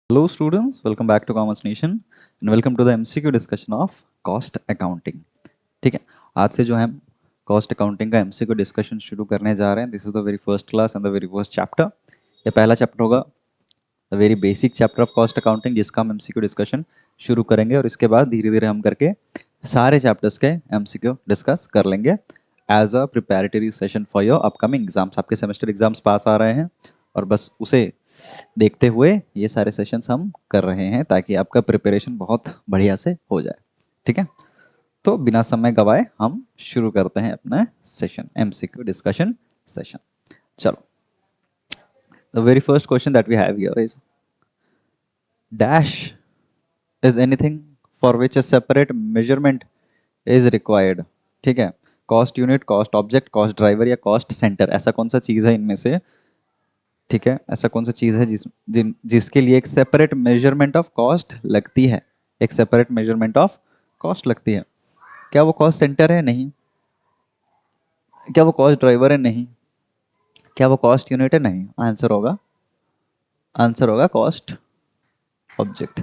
Hello students, welcome back to Commerce Nation and welcome to the MCQ discussion of cost accounting. ठीक है, आज से जो है हम कॉस्ट अकाउंटिंग का MCQ डिस्कशन शुरू करने जा रहे हैं. This is the very first class and the very first chapter. ये पहला चैप्टर होगा, the very basic chapter of cost accounting, जिसका हम MCQ डिस्कशन शुरू करेंगे और इसके बाद धीरे धीरे हम करके सारे चैप्टर्स के MCQ डिस्कस कर लेंगे as a preparatory session for your upcoming exams. आपके सेमेस्टर एग्जाम्स पास आ रहे हैं और बस उसे देखते हुए ये सारे सेशंस हम कर रहे हैं ताकि आपका प्रिपरेशन बहुत बढ़िया से हो जाए. ठीक है, तो बिना समय गवाए हम शुरू करते हैं अपना सेशन, MCQ डिस्कशन सेशन. चलो, the very first question that we have here is dash is anything for which a separate measurement is required. ठीक है, cost unit, cost object, cost driver या कॉस्ट सेंटर, ऐसा कौन सा चीज है इनमें से? ठीक है, ऐसा कौन सा चीज है जिसके लिए एक सेपरेट मेजरमेंट ऑफ कॉस्ट लगती है? एक सेपरेट मेजरमेंट ऑफ कॉस्ट लगती है. क्या वो कॉस्ट सेंटर है? नहीं. क्या वो कॉस्ट ड्राइवर है? नहीं. क्या वो कॉस्ट यूनिट है? नहीं. आंसर होगा कॉस्ट ऑब्जेक्ट.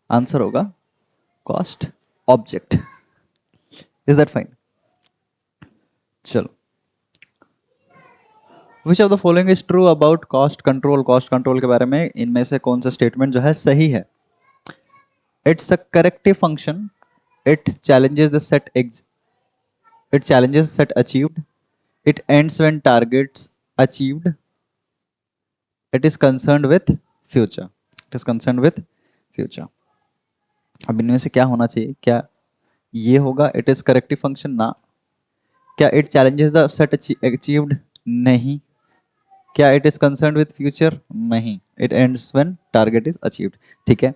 आंसर होगा cost object. Is that fine? चलो, which of the following is true about cost control. Cost control के बारे में इनमें से कौन सा स्टेटमेंट जो है सही है? It's a corrective function. It challenges the set it challenges set achieved. It ends when targets achieved. It is concerned with future. It is concerned with future. अब इनमें से क्या होना चाहिए? क्या ये होगा इट इज करेक्टिव फंक्शन? ना. क्या it challenges the set achieved? नहीं. क्या it is concern with future? नहीं. It ends when target is achieved. ठीक है,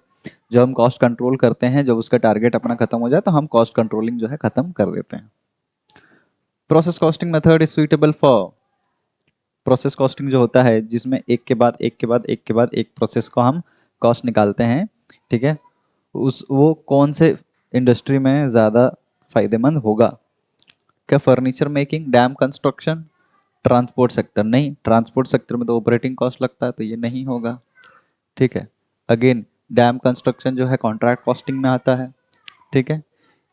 जब हम कॉस्ट कंट्रोल करते हैं, जब उसका टारगेट अपना खत्म हो जाए तो हम कॉस्ट कंट्रोलिंग जो है खत्म कर देते हैं. Process costing method is suitable for. Process costing जो होता है जिसमें एक के बाद एक के बाद एक के बाद एक प्रोसेस को हम कॉस्ट निकालते हैं. ठीक है, वो कौन से इंडस्ट्री में ज़्यादा फायदेमंद होगा? क्या furniture making, dam construction, transport sector? नहीं, ट्रांसपोर्ट सेक्टर में तो ऑपरेटिंग कॉस्ट लगता है तो ये नहीं होगा. ठीक है, अगेन डैम कंस्ट्रक्शन जो है कॉन्ट्रैक्ट कॉस्टिंग में आता है. ठीक है,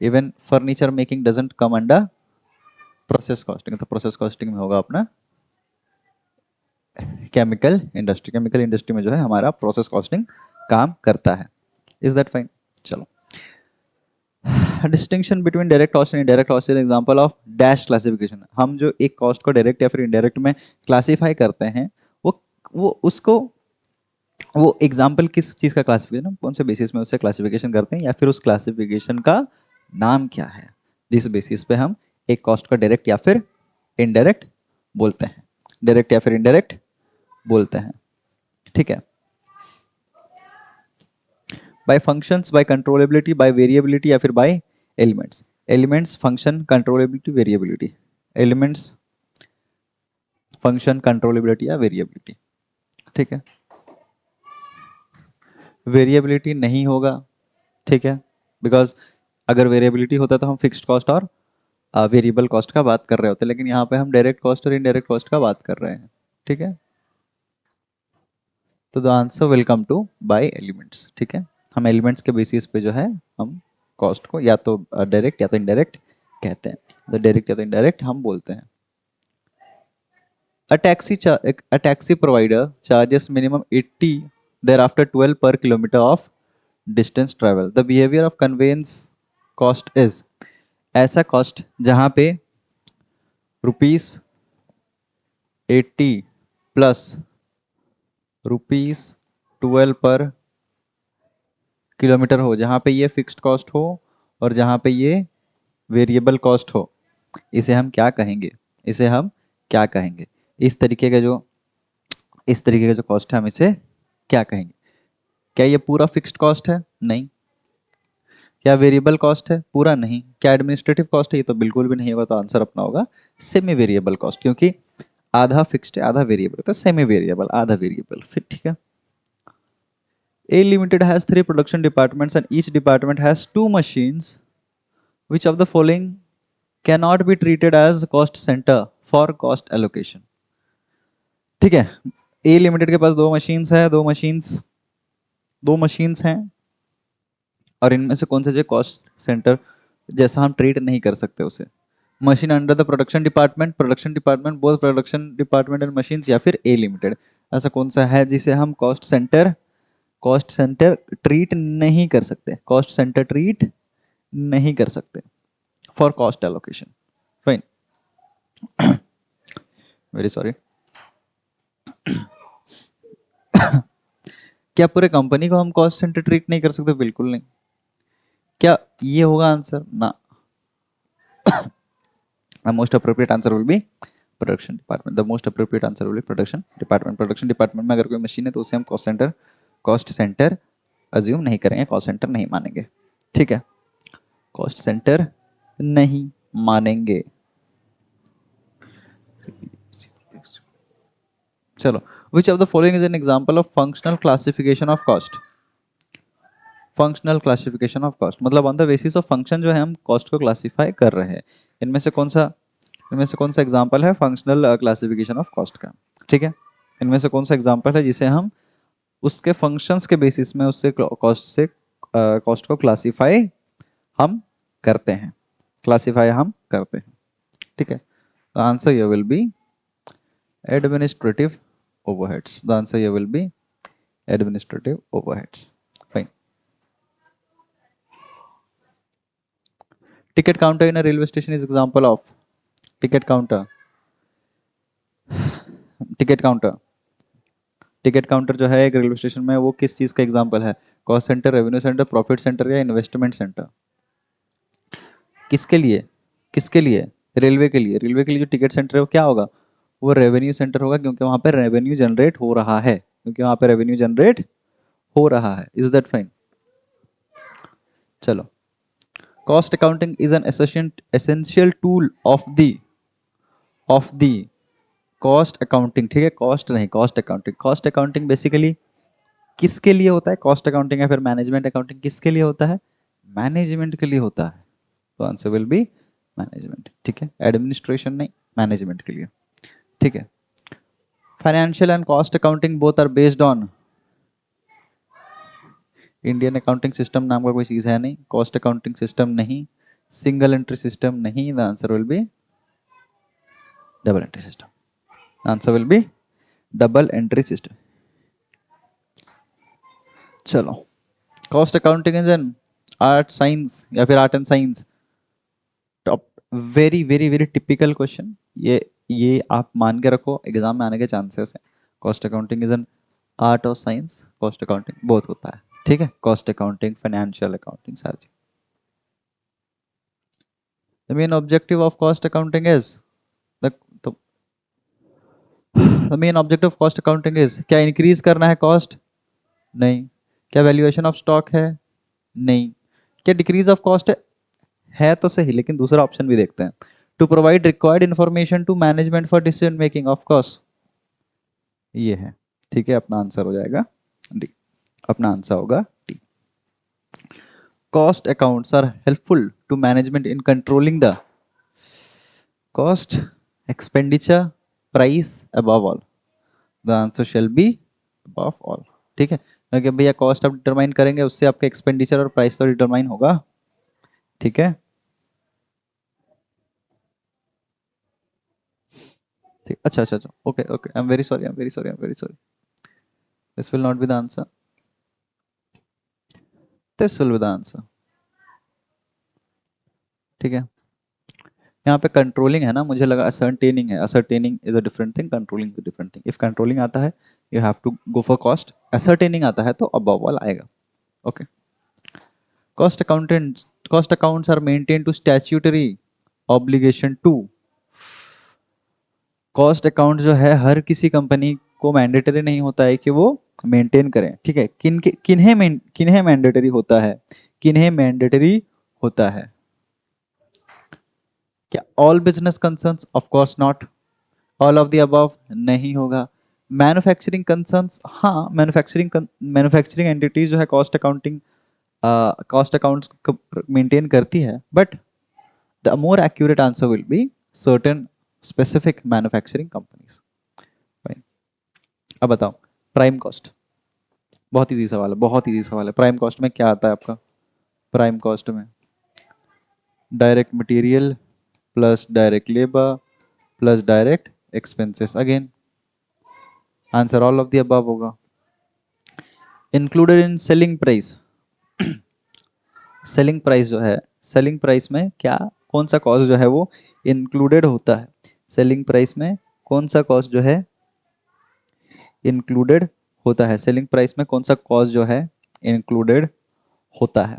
even furniture making doesn't come under process costing. तो प्रोसेस कॉस्टिंग में होगा अपना केमिकल इंडस्ट्री. केमिकल इंडस्ट्री में जो है हमारा प्रोसेस कॉस्टिंग काम करता है. Is that fine? चलो, distinction between direct cost and indirect cost is example of dash classification. हम जो एक कॉस्ट को डायरेक्ट या फिर इनडायरेक्ट में क्लासिफाई करते हैं, वो उसको वो एग्जाम्पल किस चीज का क्लासिफिकेशन, कौन से बेसिस में उससे क्लासिफिकेशन करते हैं, या फिर उस क्लासिफिकेशन का नाम क्या है जिस बेसिस पे हम एक कॉस्ट का डायरेक्ट या फिर इनडायरेक्ट बोलते हैं. डायरेक्ट या फिर इनडायरेक्ट बोलते हैं. ठीक है, by functions, by controllability, by variability या फिर by elements. Elements, function, controllability, variability. Elements, function, controllability या वेरिएबिलिटी. ठीक है, वेरिएबिलिटी नहीं होगा. ठीक है, बिकॉज अगर वेरिएबिलिटी होता तो हम फिक्स्ड कॉस्ट और वेरिएबल कॉस्ट का बात कर रहे होते, लेकिन यहाँ पे हम डायरेक्ट कॉस्ट और इनडायरेक्ट कॉस्ट का बात कर रहे हैं. ठीक है, तो the answer will come to by elements. ठीक है, हम एलिमेंट्स के बेसिस पे जो है हम कॉस्ट को या तो डायरेक्ट या तो इनडायरेक्ट कहते हैं. तो डायरेक्ट या तो इनडायरेक्ट हम बोलते हैं. A taxi provider charges minimum 80, thereafter 12 per kilometer of distance travel. The behavior of conveyance cost is. ऐसा कॉस्ट जहां पे ₹80 प्लस ₹12 पर किलोमीटर हो, जहां पे ये फिक्स्ड कॉस्ट हो और जहां पे ये वेरिएबल कॉस्ट हो, इसे हम क्या कहेंगे? इसे हम क्या कहेंगे? इस तरीके का जो इस तरीके का जो कॉस्ट है हम इसे क्या कहेंगे? क्या ये पूरा फिक्स्ड कॉस्ट है? नहीं. क्या वेरिएबल कॉस्ट है? पूरा नहीं. क्या एडमिनिस्ट्रेटिव कॉस्ट है? ये तो बिल्कुल भी नहीं होगा. तो आंसर अपना होगा सेमी वेरिएबल कॉस्ट, क्योंकि आधा फिक्स्ड है आधा वेरिएबल, तो सेमी वेरिएबल आधा वेरिएबल. फिर ठीक है. A Limited has 3 production departments and each department has 2 machines. Which of the following cannot be treated as cost center for cost allocation? ठीक है, A Limited के पास 2 मशीन्स है, दो मशीन्स हैं और इनमें से कौन सा जो कॉस्ट सेंटर जैसा हम ट्रीट नहीं कर सकते उसे, machine under the production department both production department and machines, या फिर ए लिमिटेड, ऐसा कौन सा है जिसे हम कॉस्ट सेंटर ट्रीट नहीं कर सकते, कॉस्ट सेंटर ट्रीट नहीं कर सकते for cost allocation. Fine, very sorry. क्या पूरे कंपनी को हम कॉस्ट सेंटर ट्रीट नहीं कर सकते? बिल्कुल नहीं। क्या ये होगा आंसर? ना। The most appropriate answer will be production department. The most appropriate answer will B production department. Production department में अगर कोई मशीन है तो उसे हम कॉस्ट सेंटर अज्यूम नहीं करेंगे, कॉस्ट सेंटर नहीं मानेंगे। ठीक है, कॉस्ट सेंटर नहीं मानेंगे। चलो, which of the following is an example of functional classification of cost? Functional classification of cost मतलब on the basis of function जो है हम कॉस्ट को क्लासिफाई कर रहे हैं। इनमें से कौन सा एग्जांपल है फंक्शनल क्लासिफिकेशन ऑफ कॉस्ट का? ठीक है, इनमें से कौन सा एग्जांपल है जिसे हम उसके फंक्शंस के बेसिस में उससे कॉस्ट को क्लासिफाई हम करते हैं, ठीक है। The answer here will be administrative overheads. The answer here will be administrative overheads. Fine. Ticket counter in a railway station is example of ticket counter. Ticket counter जो है एक रेलवे स्टेशन में, वो किस चीज का एग्जांपल है? Cost centre, revenue centre, profit centre या इन्वेस्टमेंट सेंटर? किसके लिए? रेलवे के लिए। जो टिकट सेंटर है वो क्या होगा? वो रेवेन्यू सेंटर होगा, क्योंकि वहां पे रेवेन्यू जनरेट हो रहा है, इज दैट फाइन? चलो, cost accounting is an essential tool of the cost accounting. ठीक है, कॉस्ट नहीं, कॉस्ट अकाउंटिंग बेसिकली किसके लिए होता है? कॉस्ट अकाउंटिंग या फिर मैनेजमेंट अकाउंटिंग किसके लिए होता है? मैनेजमेंट के लिए होता है। तो आंसर विल बी मैनेजमेंट। ठीक है, एडमिनिस्ट्रेशन नहीं, मैनेजमेंट के लिए। ठीक है, financial and cost accounting both are based on Indian accounting system नाम का कोई चीज है नहीं, कॉस्ट अकाउंटिंग सिस्टम नहीं, सिंगल एंट्री सिस्टम नहीं। The answer will be double entry system. Answer will be double entry system. चलो, cost accounting is an art science या फिर art and science? Top, very very very typical question. ये आप मान के रखो, exam में आने के चांसेस है। Cost accounting is an art और साइंस, कॉस्ट अकाउंटिंग बहुत होता है। ठीक है, कॉस्ट अकाउंटिंग, फाइनेंशियल अकाउंटिंग, सारी चीज। The main objective of cost accounting is the the main objective of cost accounting is क्या? इंक्रीज करना है कॉस्ट? नहीं। क्या वैल्यूएशन ऑफ स्टॉक है? नहीं। क्या डिक्रीज ऑफ कॉस्ट है तो सही, लेकिन दूसरा ऑप्शन भी देखते हैं। To provide required information to management for decision making, of course ये है। ठीक है, अपना आंसर हो जाएगा डी। अपना आंसर होगा D. Cost accounts are helpful to management in controlling the cost expenditure price above all. The answer shall be above all. ठीक है, क्योंकि भैया कॉस्ट आप डिटरमाइन करेंगे, उससे आपका एक्सपेंडिचर और प्राइस तो डिटरमाइन होगा। ठीक है, ठीक, अच्छा, okay, I am very sorry. This will not be the answer, this will be the answer. ठीक है, यहाँ पे कंट्रोलिंग है ना, मुझे लगा असर्टेनिंग है। Ascertaining is a different thing, controlling is different thing. If controlling आता है you have to go for cost, ascertaining आता है तो अबव ऑल आएगा। Okay, cost accounts are maintain to statutory obligation too. Cost account जो है हर किसी company को मैंडेटरी नहीं होता है कि वो मेंटेन करें। ठीक है, किन्हें मैंडेटरी होता है? क्या all business concerns? Of course not. All of the above नहीं होगा। मैन्युफैक्चरिंग कंसर्न्स, हाँ, मैन्युफैक्चरिंग एंटिटीज जो है कॉस्ट अकाउंट्स को मेंटेन करती है, but the more accurate answer will be certain specific manufacturing companies. अब बताओ, प्राइम कॉस्ट बहुत इजी सवाल है, बहुत इजी सवाल है। प्राइम कॉस्ट में क्या आता है आपका? प्राइम कॉस्ट में direct material plus direct labour plus direct expenses. Again answer all of the above होगा। Included in selling price, selling price जो है, सेलिंग प्राइस में क्या, कौन सा कॉस्ट जो है वो इंक्लूडेड होता है? सेलिंग प्राइस में कौन सा कॉस्ट जो है इंक्लूडेड होता है? सेलिंग प्राइस में कौन सा कॉस्ट जो है इंक्लूडेड होता है?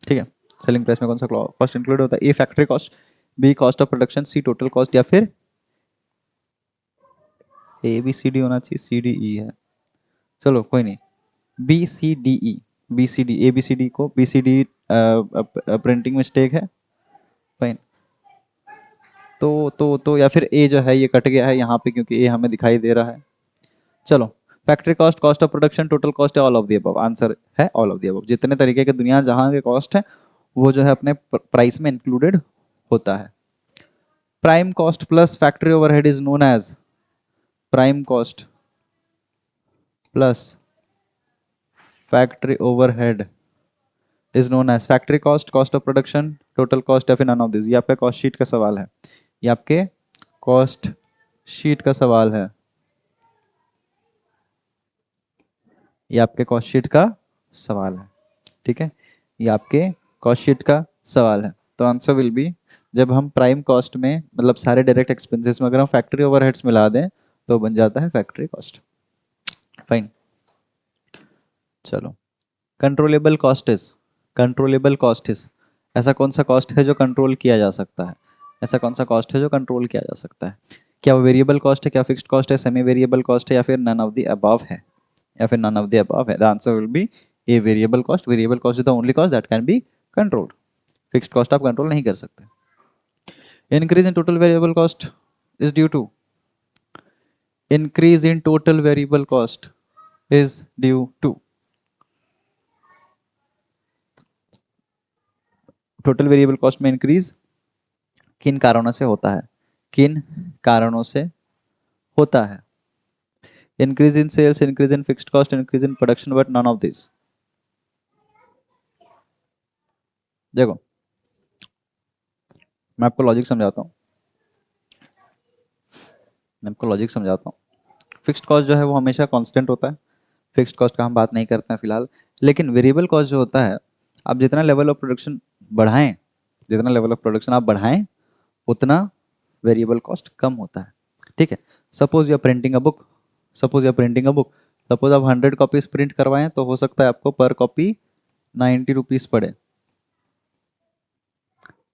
ठीक है, सेलिंग प्राइस में कौन सा कॉस्ट इंक्लूडेड होता है? A factory cost, B cost of production, C total cost, या फिर ए बी सी डी होना चाहिए, सी डी ई है, चलो कोई नहीं, B C D E, B C D, A B C D को B C D printing mistake है, फाइन। तो या फिर ए जो है ये कट गया है यहाँ पे क्योंकि ए हमें दिखाई दे रहा है। चलो, factory cost, cost of production, total cost है, all of the above. Answer है ऑल ऑफ द अबव। जितने तरीके के दुनिया जहां के कॉस्ट है वो जो है अपने प्राइस में इंक्लूडेड होता है। Prime cost plus factory overhead is known as, prime cost plus factory overhead is known as factory cost, cost of production, total cost, या फिर नन ऑफ दिस। ये आपके कॉस्ट शीट का सवाल है, ये आपके कॉस्ट शीट का सवाल है, ये आपके कॉस्ट शीट का सवाल है। ठीक है, ये आपके कॉस्ट शीट का सवाल है। तो आंसर विल बी, जब हम प्राइम कॉस्ट में मतलब सारे डायरेक्ट एक्सपेंसेस में अगर हम फैक्ट्री ओवरहेड्स मिला दें तो बन जाता है फैक्ट्री कॉस्ट। फाइन, चलो। Controllable cost is, controllable cost is, ऐसा कौन सा कॉस्ट है जो कंट्रोल किया जा सकता है? ऐसा कौन सा कॉस्ट है जो कंट्रोल किया जा सकता है? क्या वो वेरिएबल कॉस्ट है, क्या फिक्स्ड कॉस्ट है, सेमी वेरिएबल कॉस्ट है, या फिर नन ऑफ द अबव है, या फिर नन ऑफ द अबव है? The answer will be a variable cost. Variable cost is the only cost that can be controlled. Fixed cost आप control नहीं कर सकते। Increase in total variable cost is due to, increase in total variable cost is due to, total variable cost में increase किन कारणों से होता है? किन कारणों से होता है? Increase in sales, increase in fixed cost, increase in production, but none of this. देखो, मैं आपको लॉजिक समझाता हूँ, मैं आपको लॉजिक समझाता हूँ। फिक्स्ड कॉस्ट जो है वो हमेशा कांस्टेंट होता है, फिक्स्ड कॉस्ट का हम बात नहीं करते हैं फिलहाल। लेकिन वेरिएबल कॉस्ट जो होता है, आप जितना लेवल ऑफ प्रोडक्शन बढ़ाएं, जितना लेवल ऑफ प्रोडक्शन आप बढ़ाएं उतना वेरिएबल कॉस्ट कम होता है। ठीक है, suppose you are printing a book, suppose you are printing a book, suppose आप 100 कॉपीज प्रिंट करवाएं तो हो सकता है आपको पर कॉपी 90 रुपीज पड़े।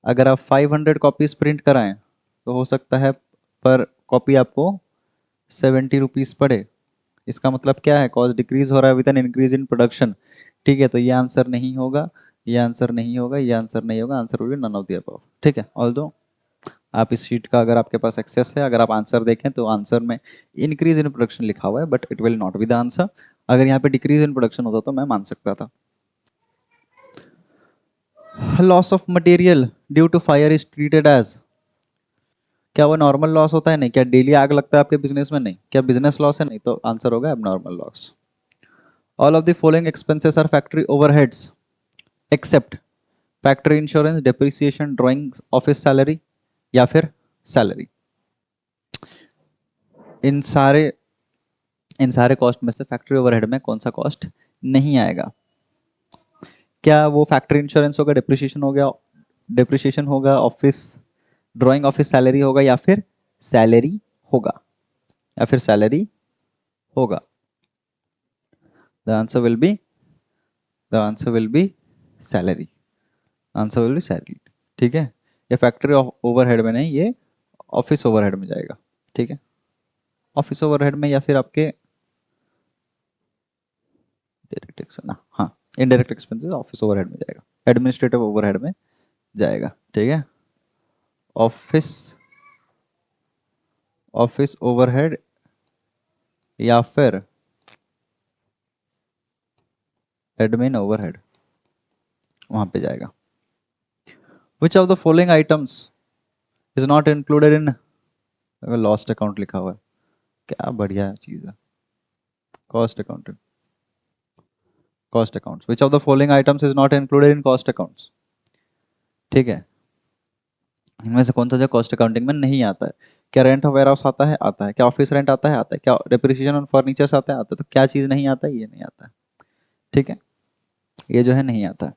अगर आप 500 कॉपीज प्रिंट कराएं तो हो सकता है पर कॉपी आपको 70 रुपीज पड़े। इसका मतलब क्या है? कॉस्ट डिक्रीज हो रहा है with an increase in production. ठीक है, तो ये आंसर नहीं होगा, ये आंसर नहीं होगा, ये आंसर नहीं होगा, answer will be none of the above. ठीक है, ऑल्दो आप इस शीट का अगर आपके पास एक्सेस है, अगर आप आंसर देखें तो आंसर में इंक्रीज इन प्रोडक्शन लिखा हुआ है, but it will not be the answer. अगर यहाँ पे डिक्रीज इन प्रोडक्शन होता तो मैं मान सकता था। Loss of material due to fire is treated as, क्या वो नॉर्मल लॉस होता है? नहीं। क्या डेली आग लगता है आपके बिजनेस में? नहीं। क्या बिजनेस लॉस है? नहीं। तो आंसर होगा abnormal loss. All of the following expenses are factory overheads except factory insurance, depreciation, drawing, office salary, या फिर सैलरी। इन सारे इन सारे कॉस्ट में से फैक्ट्री ओवरहेड में कौन सा कॉस्ट नहीं आएगा? क्या वो फैक्ट्री इंश्योरेंस होगा, डेप्रिसिएशन हो गया, डेप्रिसिएशन होगा, ऑफिस ड्राइंग, ऑफिस सैलरी होगा, या फिर सैलरी होगा, या फिर सैलरी होगा? The answer will B, the answer will B salary. Answer will B salary. ठीक है, ये फैक्ट्री ओवरहेड में नहीं, ये ऑफिस ओवरहेड में जाएगा। ठीक है, ऑफिस ओवरहेड में, या फिर आपके डायरेक्ट एक्सपेंस, हाँ इनडायरेक्ट एक्सपेंसेस ऑफिस ओवरहेड में जाएगा, एडमिनिस्ट्रेटिव ओवरहेड में जाएगा। ठीक है, ऑफिस ऑफिस ओवरहेड या फिर एडमिन ओवरहेड, वहां पे जाएगा। विच of the following items is not included in, अगर लॉस्ट अकाउंट लिखा हुआ है, क्या बढ़िया चीज है cost accounting. Cost accounts. Which of the following items is not included in cost accounts. ठीक है, इनमें से कौन सा जो कॉस्ट अकाउंटिंग में नहीं आता है. क्या रेंट ऑफ वेयर हाउस आता है? आता है. क्या ऑफिस रेंट आता है? आता है. क्या डेप्रिसिएशन ऑन फर्नीचर्स आता है? आता है. तो क्या चीज़ नहीं आता है? ये नहीं आता है. ठीक है, ये जो है नहीं आता है.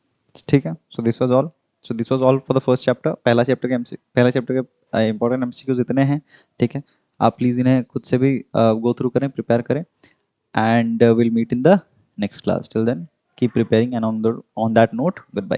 ठीक है, so this was all. So this was all for the first chapter. पहला चैप्टर के इंपॉर्टेंट एमसीक्यूज इतने हैं. ठीक है, आप प्लीज़ इन्हें खुद से भी गो थ्रू करें, प्रिपेयर करें, and will meet in the next class. Till then keep preparing, and on that note, good bye.